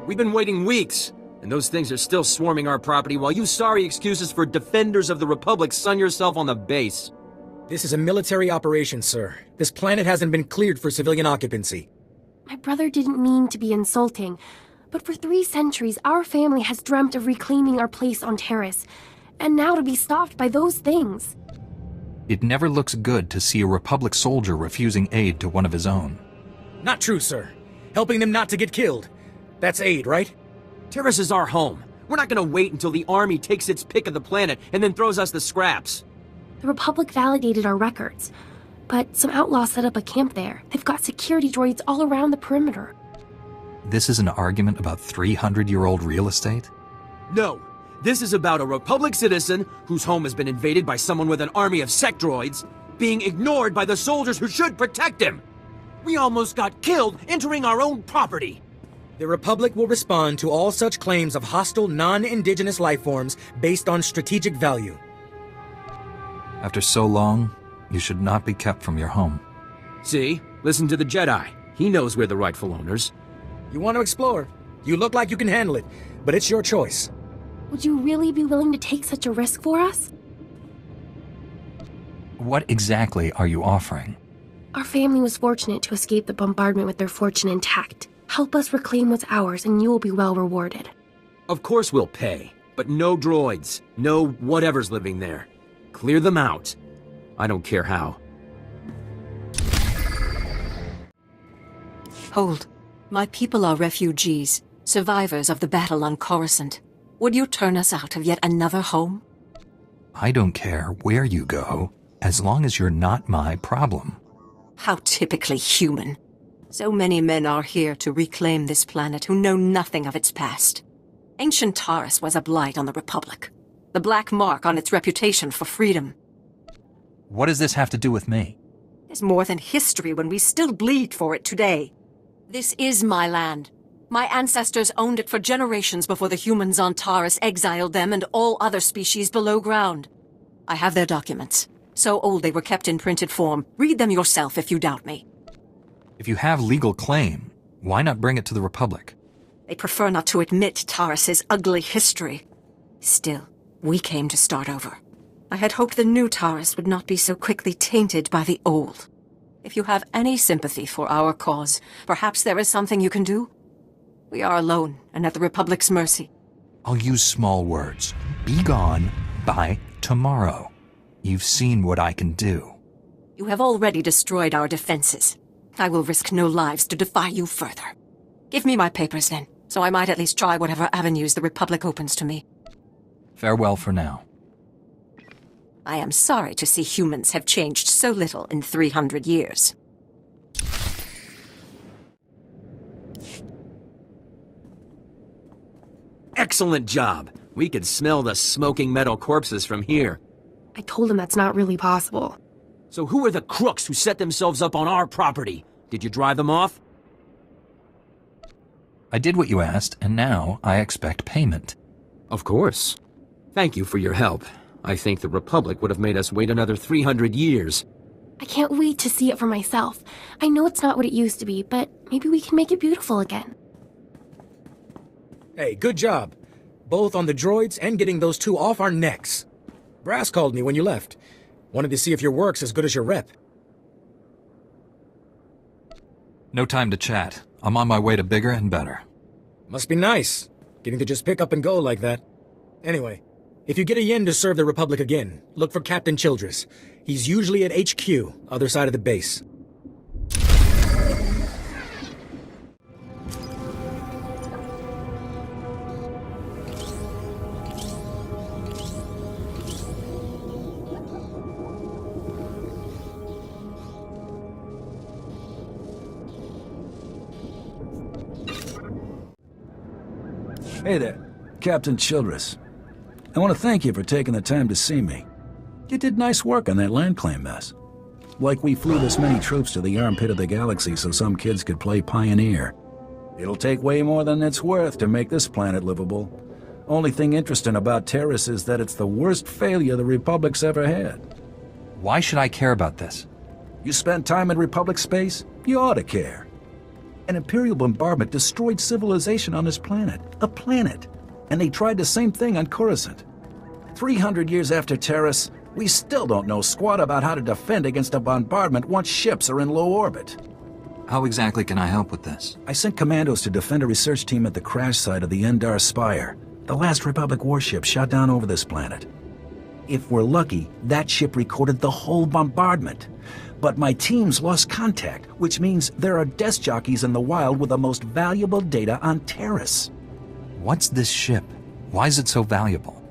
We've been waiting weeks, and those things are still swarming our property while you sorry excuses for defenders of the Republic sun yourself on the base. This is a military operation, sir. This planet hasn't been cleared for civilian occupancy. My brother didn't mean to be insulting, but for 3 centuries our family has dreamt of reclaiming our place on Taris, and now to be stopped by those things. It never looks good to see a Republic soldier refusing aid to one of his own. Not true, sir. Helping them not to get killed. That's aid, right? Taris is our home. We're not gonna wait until the army takes its pick of the planet and then throws us the scraps. The Republic validated our records, but some outlaws set up a camp there. They've got security droids all around the perimeter. This is an argument about 300-year-old real estate? No, this is about a Republic citizen whose home has been invaded by someone with an army of sec droids, being ignored by the soldiers who should protect him. We almost got killed entering our own property. The Republic will respond to all such claims of hostile, non-indigenous life forms based on strategic value. After so long, you should not be kept from your home. See? Listen to the Jedi. He knows we're the rightful owners. You want to explore? You look like you can handle it, but it's your choice. Would you really be willing to take such a risk for us? What exactly are you offering? Our family was fortunate to escape the bombardment with their fortune intact. Help us reclaim what's ours, and you will be well rewarded. Of course we'll pay, but no droids, no whatever's living there. Clear them out. I don't care how. Hold. My people are refugees, survivors of the battle on Coruscant. Would you turn us out of yet another home? I don't care where you go, as long as you're not my problem. How typically human. So many men are here to reclaim this planet who know nothing of its past. Ancient Taris was a blight on the Republic. The black mark on its reputation for freedom. What does this have to do with me? There's more than history when we still bleed for it today. This is my land. My ancestors owned it for generations before the humans on Taris exiled them and all other species below ground. I have their documents. So old they were kept in printed form. Read them yourself if you doubt me. If you have legal claim, why not bring it to the Republic? They prefer not to admit Taris's ugly history. Still, we came to start over. I had hoped the new Taris would not be so quickly tainted by the old. If you have any sympathy for our cause, perhaps there is something you can do? We are alone and at the Republic's mercy. I'll use small words. Be gone by tomorrow. You've seen what I can do. You have already destroyed our defenses. I will risk no lives to defy you further. Give me my papers then, so I might at least try whatever avenues the Republic opens to me. Farewell for now. I am sorry to see humans have changed so little in 300 years. Excellent job. We could smell the smoking metal corpses from here. I told him that's not really possible. So who are the crooks who set themselves up on our property? Did you drive them off? I did what you asked, and now I expect payment. Of course. Thank you for your help. I think the Republic would have made us wait another 300 years. I can't wait to see it for myself. I know it's not what it used to be, but maybe we can make it beautiful again. Hey, good job. Both on the droids and getting those 2 off our necks. Brass called me when you left. Wanted to see if your work's as good as your rep. No time to chat. I'm on my way to bigger and better. Must be nice, getting to just pick up and go like that. Anyway, if you get a yen to serve the Republic again, look for Captain Childress. He's usually at HQ, other side of the base. Hey there, Captain Childress. I want to thank you for taking the time to see me. You did nice work on that land claim mess. Like we flew this many troops to the armpit of the galaxy so some kids could play pioneer. It'll take way more than it's worth to make this planet livable. Only thing interesting about Taris is that it's the worst failure the Republic's ever had. Why should I care about this? You spent time in Republic space? You ought to care. An Imperial bombardment destroyed civilization on this planet. A planet. And they tried the same thing on Coruscant. 300 years after Taris, we still don't know squat about how to defend against a bombardment once ships are in low orbit. How exactly can I help with this? I sent commandos to defend a research team at the crash site of the Endar Spire, the last Republic warship shot down over this planet. If we're lucky, that ship recorded the whole bombardment. But my teams lost contact, which means there are desk jockeys in the wild with the most valuable data on Taris. What's this ship? Why is it so valuable?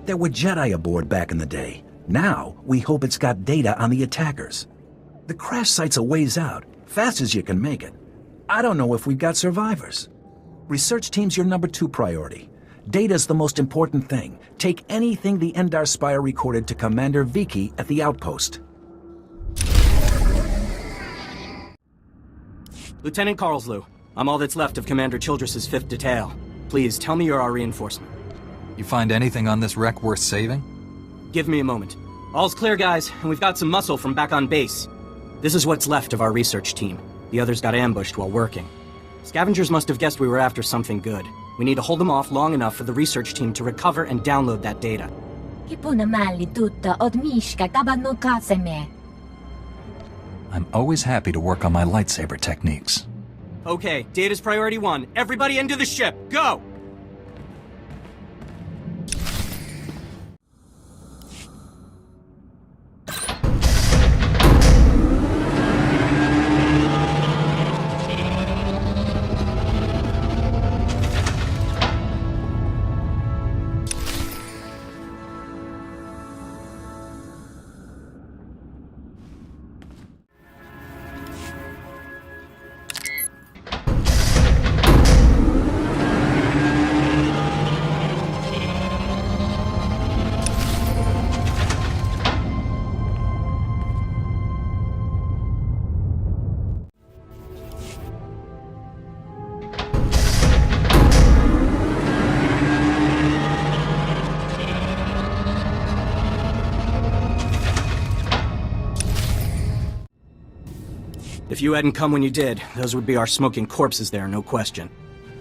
There were Jedi aboard back in the day. Now, we hope it's got data on the attackers. The crash site's a ways out, fast as you can make it. I don't know if we've got survivors. Research team's your number 2 priority. Data's the most important thing. Take anything the Endar Spire recorded to Commander Viki at the outpost. Lieutenant Carlslow, I'm all that's left of Commander Childress's 5th detail. Please, tell me you're our reinforcement. You find anything on this wreck worth saving? Give me a moment. All's clear, guys, and we've got some muscle from back on base. This is what's left of our research team. The others got ambushed while working. Scavengers must have guessed we were after something good. We need to hold them off long enough for the research team to recover and download that data. I'm always happy to work on my lightsaber techniques. Okay, data's priority 1. Everybody into the ship, go! If you hadn't come when you did, those would be our smoking corpses there, no question.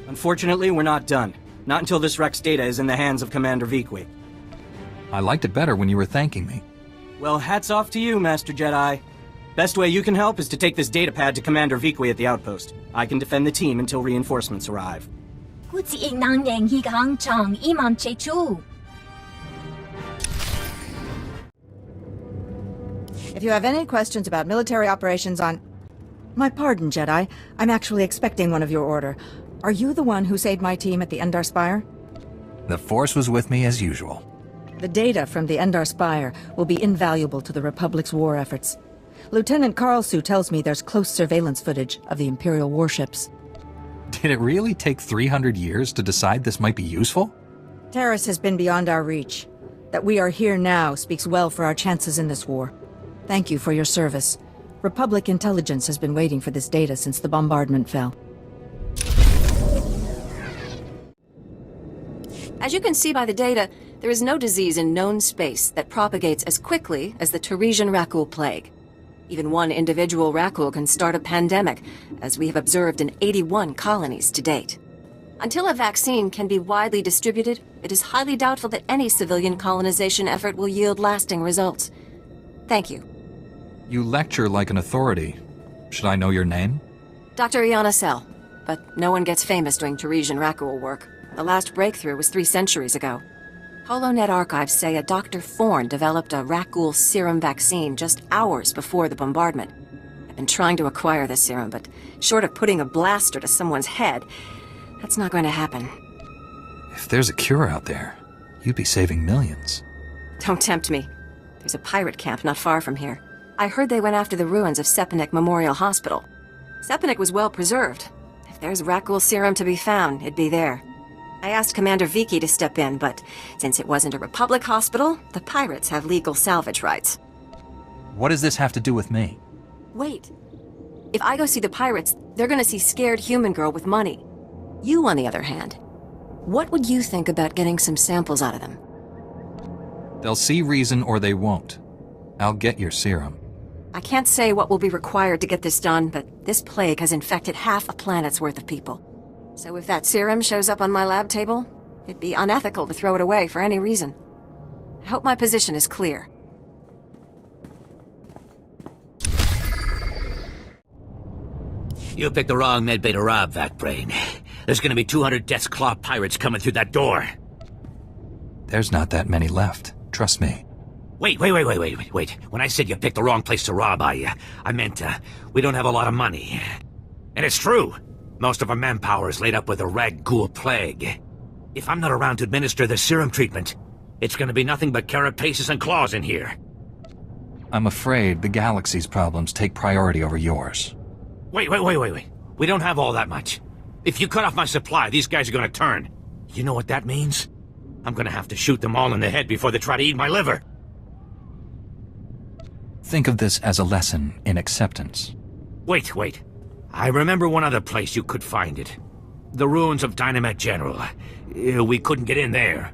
Unfortunately, we're not done. Not until this wreck's data is in the hands of Commander Viki. I liked it better when you were thanking me. Well, hats off to you, Master Jedi. Best way you can help is to take this datapad to Commander Viki at the outpost. I can defend the team until reinforcements arrive. If you have any questions about military operations on... My pardon, Jedi. I'm actually expecting one of your order. Are you the one who saved my team at the Endar Spire? The Force was with me as usual. The data from the Endar Spire will be invaluable to the Republic's war efforts. Lieutenant Carlslow tells me there's close surveillance footage of the Imperial warships. Did it really take 300 years to decide this might be useful? Taris has been beyond our reach. That we are here now speaks well for our chances in this war. Thank you for your service. Republic intelligence has been waiting for this data since the bombardment fell. As you can see by the data, there is no disease in known space that propagates as quickly as the Tarisian Rakul plague. Even one individual Rakul can start a pandemic, as we have observed in 81 colonies to date. Until a vaccine can be widely distributed, it is highly doubtful that any civilian colonization effort will yield lasting results. Thank you. You lecture like an authority. Should I know your name? Dr. Iana Sell, but no one gets famous doing Tarisian Rakul work. The last breakthrough was 3 centuries ago. HoloNet archives say a Dr. Thorne developed a Rakul serum vaccine just hours before the bombardment. I've been trying to acquire this serum, but short of putting a blaster to someone's head, that's not going to happen. If there's a cure out there, you'd be saving millions. Don't tempt me. There's a pirate camp not far from here. I heard they went after the ruins of Sepanik Memorial Hospital. Sepanik was well preserved. If there's Rakul serum to be found, it'd be there. I asked Commander Viki to step in, but since it wasn't a Republic hospital, the pirates have legal salvage rights. What does this have to do with me? Wait. If I go see the pirates, they're gonna see scared human girl with money. You, on the other hand, what would you think about getting some samples out of them? They'll see reason or they won't. I'll get your serum. I can't say what will be required to get this done, but This plague has infected half a planet's worth of people. So if that serum shows up on my lab table, it'd be unethical to throw it away for any reason. I hope my position is clear. You picked the wrong medbay to rob, Vac-Brain. There's gonna be 200 Death's Claw pirates coming through that door. There's not that many left. Trust me. Wait. When I said you picked the wrong place to rob, I meant, we don't have a lot of money. And it's true. Most of our manpower is laid up with the rag ghoul plague. If I'm not around to administer the serum treatment, it's gonna be nothing but carapaces and claws in here. I'm afraid the galaxy's problems take priority over yours. Wait. We don't have all that much. If you cut off my supply, these guys are gonna turn. You know what that means? I'm gonna have to shoot them all in the head before they try to eat my liver. Think of this as a lesson in acceptance. Wait. I remember one other place you could find it. The ruins of Dynamite General. We couldn't get in there.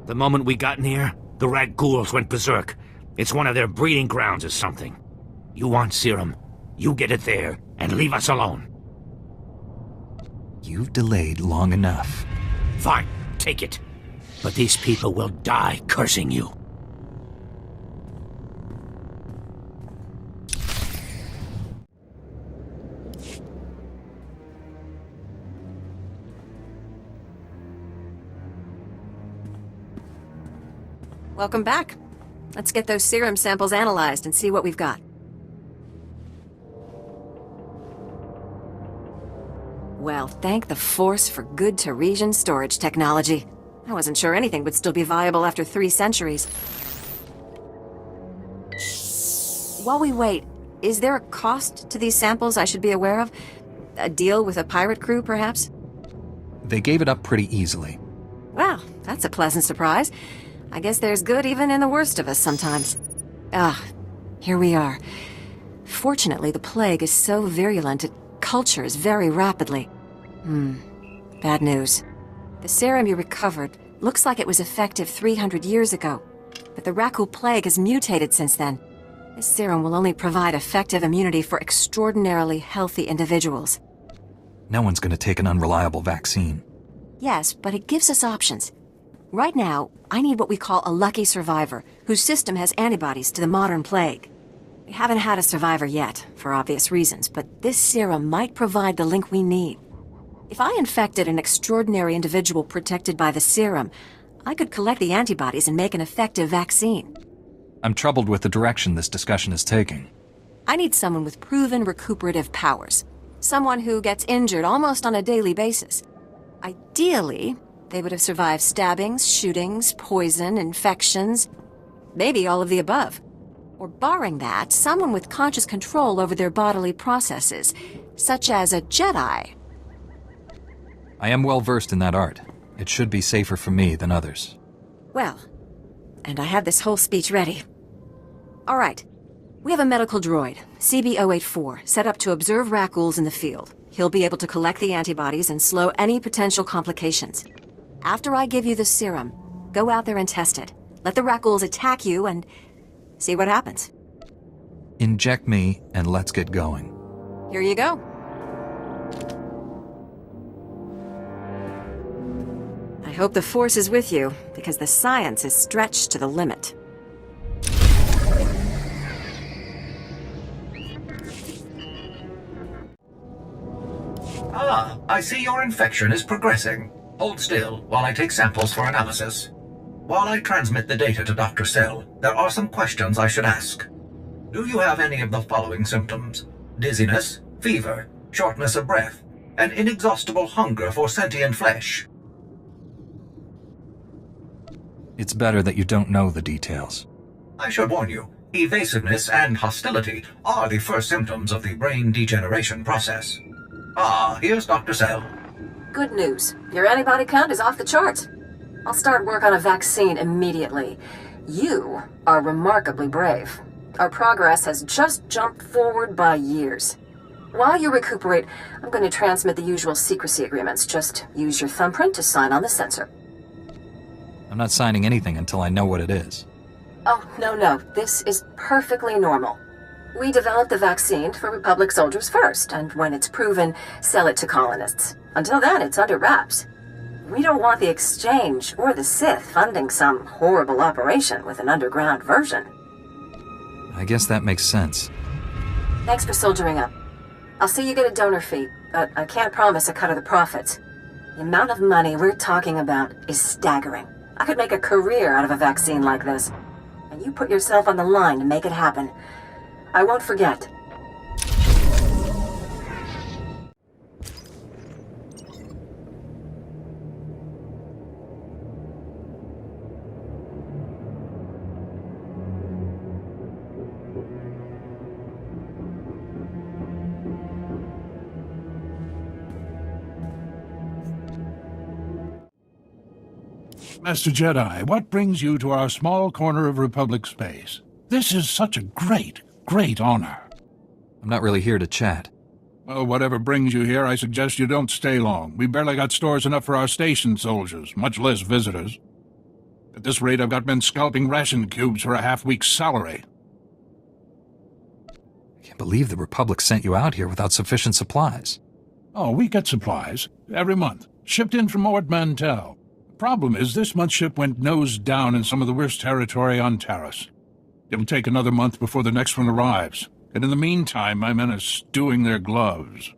The moment we got in here, the rag ghouls went berserk. It's one of their breeding grounds or something. You want serum, you get it there, and leave us alone. You've delayed long enough. Fine, take it. But these people will die cursing you. Welcome back. Let's get those serum samples analyzed and see what we've got. Well, thank the Force for good Taresian storage technology. I wasn't sure anything would still be viable after 3 centuries. While we wait, is there a cost to these samples I should be aware of? A deal with a pirate crew, perhaps? They gave it up pretty easily. Well, that's a pleasant surprise. I guess there's good even in the worst of us sometimes. Here we are. Fortunately, the plague is so virulent it cultures very rapidly. Bad news. The serum you recovered looks like it was effective 300 years ago, but the Rakul plague has mutated since then. This serum will only provide effective immunity for extraordinarily healthy individuals. No one's gonna take an unreliable vaccine. Yes, but it gives us options. Right now, I need what we call a lucky survivor, whose system has antibodies to the modern plague. We haven't had a survivor yet, for obvious reasons, but this serum might provide the link we need. If I infected an extraordinary individual protected by the serum, I could collect the antibodies and make an effective vaccine. I'm troubled with the direction this discussion is taking. I need someone with proven recuperative powers. Someone who gets injured almost on a daily basis. Ideally, they would have survived stabbings, shootings, poison, infections, maybe all of the above. Or barring that, someone with conscious control over their bodily processes, such as a Jedi. I am well versed in that art. It should be safer for me than others. Well, and I have this whole speech ready. All right. We have a medical droid, CB-084, set up to observe Rakuls in the field. He'll be able to collect the antibodies and slow any potential complications. After I give you the serum, go out there and test it. Let the Rakuls attack you and see what happens. Inject me and let's get going. Here you go. I hope the Force is with you, because the science is stretched to the limit. Ah, I see your infection is progressing. Hold still while I take samples for analysis. While I transmit the data to Dr. Cell, there are some questions I should ask. Do you have any of the following symptoms? Dizziness, fever, shortness of breath, and inexhaustible hunger for sentient flesh? It's better that you don't know the details. I should warn you, evasiveness and hostility are the first symptoms of the brain degeneration process. Ah, here's Dr. Cell. Good news. Your antibody count is off the charts. I'll start work on a vaccine immediately. You are remarkably brave. Our progress has just jumped forward by years. While you recuperate, I'm going to transmit the usual secrecy agreements. Just use your thumbprint to sign on the sensor. I'm not signing anything until I know what it is. Oh, no. This is perfectly normal. We develop the vaccine for Republic soldiers first, and when it's proven, sell it to colonists. Until then, it's under wraps. We don't want the Exchange or the Sith funding some horrible operation with an underground version. I guess that makes sense. Thanks for soldiering up. I'll see you get a donor fee, but I can't promise a cut of the profits. The amount of money we're talking about is staggering. I could make a career out of a vaccine like this. And you put yourself on the line to make it happen. I won't forget. Master Jedi, what brings you to our small corner of Republic space? This is such a great honor. I'm not really here to chat. Well, whatever brings you here, I suggest you don't stay long. We barely got stores enough for our station soldiers, much less visitors. At this rate, I've got men scalping ration cubes for a half-week's salary. I can't believe the Republic sent you out here without sufficient supplies. Oh, we get supplies. Every month. Shipped in from Ord Mantell. Problem is, this month's ship went nose down in some of the worst territory on Taris. It'll take another month before the next one arrives, and in the meantime, my men are stewing their gloves.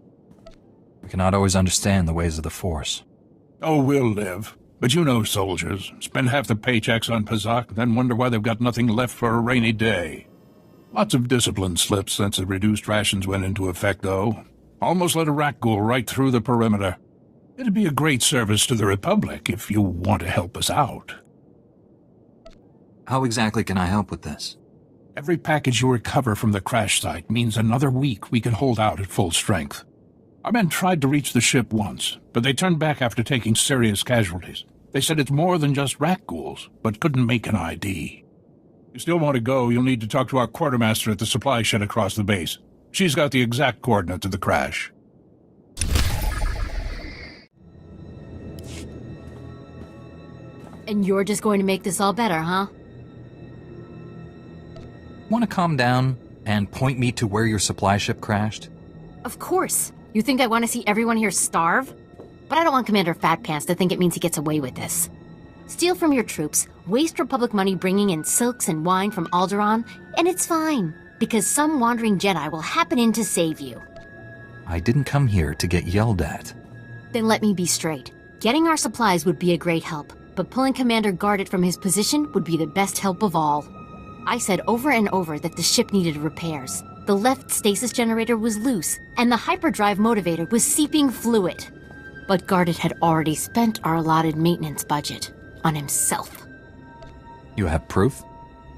We cannot always understand the ways of the Force. Oh, we'll live. But you know soldiers. Spend half the paychecks on Pazak, then wonder why they've got nothing left for a rainy day. Lots of discipline slips since the reduced rations went into effect, though. Almost let a rat go right through the perimeter. It'd be a great service to the Republic if you want to help us out. How exactly can I help with this? Every package you recover from the crash site means another week we can hold out at full strength. Our men tried to reach the ship once, but they turned back after taking serious casualties. They said it's more than just rat ghouls, but couldn't make an ID. If you still want to go, you'll need to talk to our quartermaster at the supply shed across the base. She's got the exact coordinates of the crash. And you're just going to make this all better, huh? Want to calm down and point me to where your supply ship crashed? Of course. You think I want to see everyone here starve? But I don't want Commander Fatpants to think it means he gets away with this. Steal from your troops, waste Republic money bringing in silks and wine from Alderaan, and it's fine, because some wandering Jedi will happen in to save you. I didn't come here to get yelled at. Then let me be straight. Getting our supplies would be a great help, but pulling Commander Gardet from his position would be the best help of all. I said over and over that the ship needed repairs. The left stasis generator was loose, and the hyperdrive motivator was seeping fluid. But Gardet had already spent our allotted maintenance budget on himself. You have proof?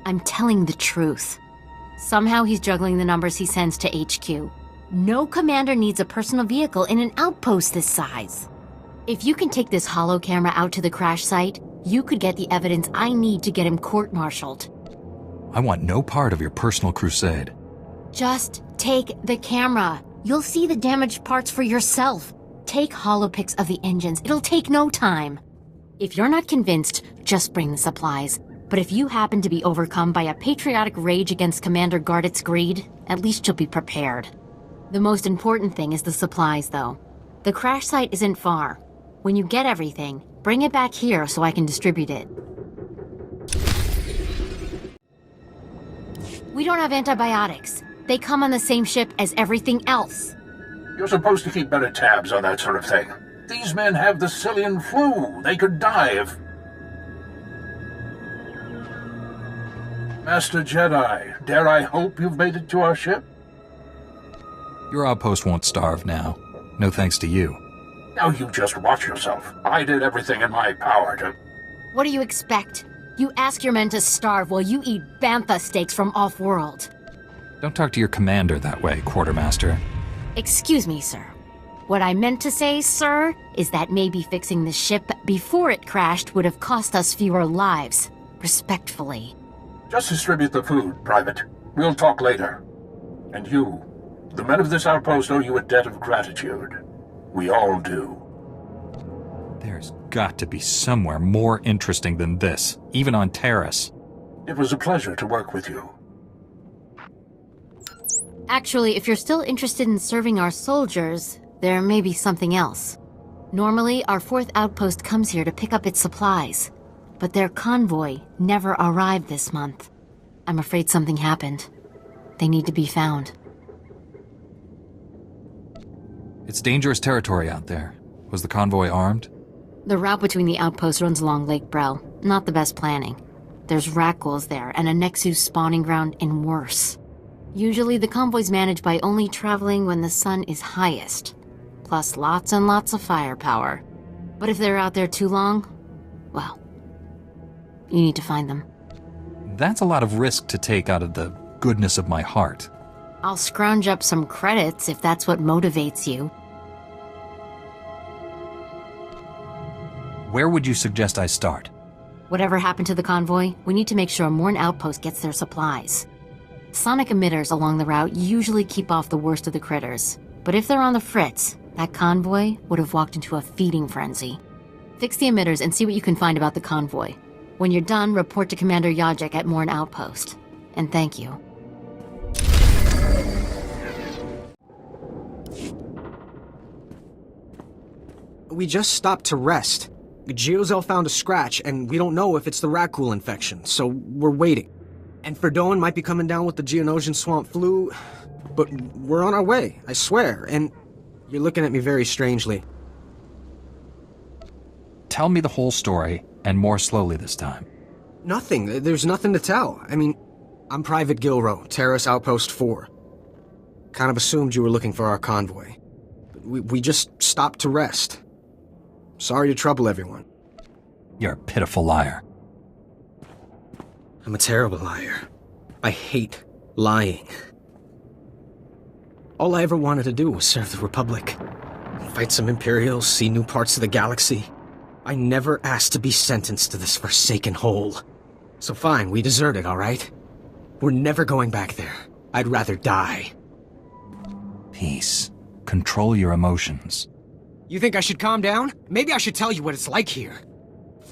I'm telling the truth. Somehow he's juggling the numbers he sends to HQ. No commander needs a personal vehicle in an outpost this size. If you can take this holo camera out to the crash site, you could get the evidence I need to get him court-martialed. I want no part of your personal crusade. Just take the camera. You'll see the damaged parts for yourself. Take holopics of the engines. It'll take no time. If you're not convinced, just bring the supplies. But if you happen to be overcome by a patriotic rage against Commander Gardet's greed, at least you'll be prepared. The most important thing is the supplies, though. The crash site isn't far. When you get everything, bring it back here so I can distribute it. We don't have antibiotics. They come on the same ship as everything else. You're supposed to keep better tabs on that sort of thing. These men have the Cillian flu. They could die if... Master Jedi, dare I hope you've made it to our ship? Your outpost won't starve now. No thanks to you. Now you just watch yourself. I did everything in my power to... What do you expect? You ask your men to starve while you eat bantha steaks from off-world. Don't talk to your commander that way, Quartermaster. Excuse me, sir. What I meant to say, sir, is that maybe fixing the ship before it crashed would have cost us fewer lives. Respectfully. Just distribute the food, Private. We'll talk later. And you, the men of this outpost owe you a debt of gratitude. We all do. There's got to be somewhere more interesting than this, even on Taris. It was a pleasure to work with you. Actually, if you're still interested in serving our soldiers, there may be something else. Normally, our 4th outpost comes here to pick up its supplies, but their convoy never arrived this month. I'm afraid something happened. They need to be found. It's dangerous territory out there. Was the convoy armed? The route between the outposts runs along Lake Brel. Not the best planning. There's Rakghouls there, and a Nexus spawning ground, and worse. Usually the convoy's managed by only traveling when the sun is highest. Plus lots and lots of firepower. But if they're out there too long, well, you need to find them. That's a lot of risk to take out of the goodness of my heart. I'll scrounge up some credits if that's what motivates you. Where would you suggest I start? Whatever happened to the convoy, we need to make sure Morn Outpost gets their supplies. Sonic emitters along the route usually keep off the worst of the critters. But if they're on the fritz, that convoy would have walked into a feeding frenzy. Fix the emitters and see what you can find about the convoy. When you're done, report to Commander Yajek at Morn Outpost. And thank you. We just stopped to rest. Geozel found a scratch, and we don't know if it's the Rakghoul infection, so we're waiting. And Ferdoan might be coming down with the Geonosian swamp flu, but we're on our way, I swear, and you're looking at me very strangely. Tell me the whole story, and more slowly this time. Nothing. There's nothing to tell. I mean, I'm Private Gilrow, Taris Outpost 4. Kind of assumed you were looking for our convoy. We just stopped to rest. Sorry to trouble everyone. You're a pitiful liar. I'm a terrible liar. I hate lying. All I ever wanted to do was serve the Republic. Fight some Imperials, see new parts of the galaxy. I never asked to be sentenced to this forsaken hole. So fine, we deserted, all right? We're never going back there. I'd rather die. Peace. Control your emotions. You think I should calm down? Maybe I should tell you what it's like here.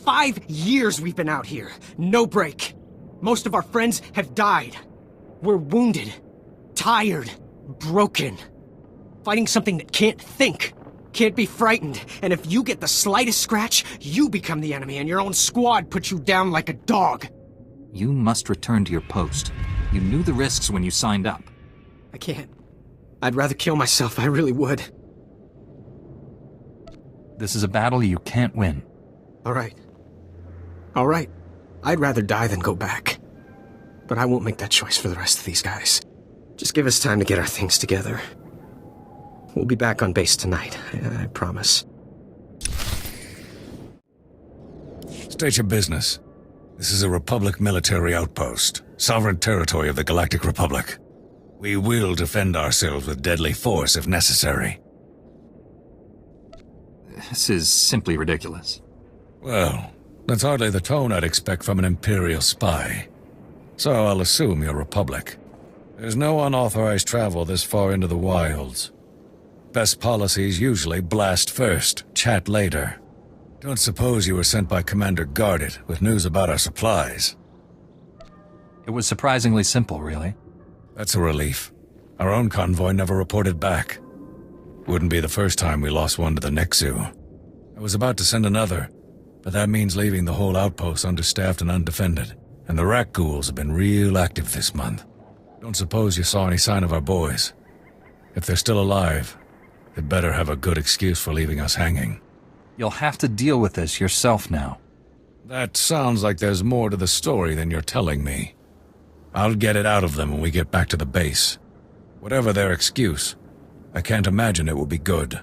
5 years we've been out here. No break. Most of our friends have died. We're wounded. Tired. Broken. Fighting something that can't think. Can't be frightened. And if you get the slightest scratch, you become the enemy and your own squad puts you down like a dog. You must return to your post. You knew the risks when you signed up. I can't. I'd rather kill myself, I really would. This is a battle you can't win. All right. I'd rather die than go back. But I won't make that choice for the rest of these guys. Just give us time to get our things together. We'll be back on base tonight, I promise. State your business. This is a Republic military outpost, sovereign territory of the Galactic Republic. We will defend ourselves with deadly force if necessary. This is simply ridiculous. Well, that's hardly the tone I'd expect from an Imperial spy. So I'll assume you're Republic. There's no unauthorized travel this far into the wilds. Best policies usually blast first, chat later. Don't suppose you were sent by Commander Guarded with news about our supplies. It was surprisingly simple, really. That's a relief. Our own convoy never reported back. Wouldn't be the first time we lost one to the Nexu. I was about to send another, but that means leaving the whole outpost understaffed and undefended. And the Rakghouls have been real active this month. Don't suppose you saw any sign of our boys. If they're still alive, they'd better have a good excuse for leaving us hanging. You'll have to deal with this yourself now. That sounds like there's more to the story than you're telling me. I'll get it out of them when we get back to the base. Whatever their excuse, I can't imagine it will be good.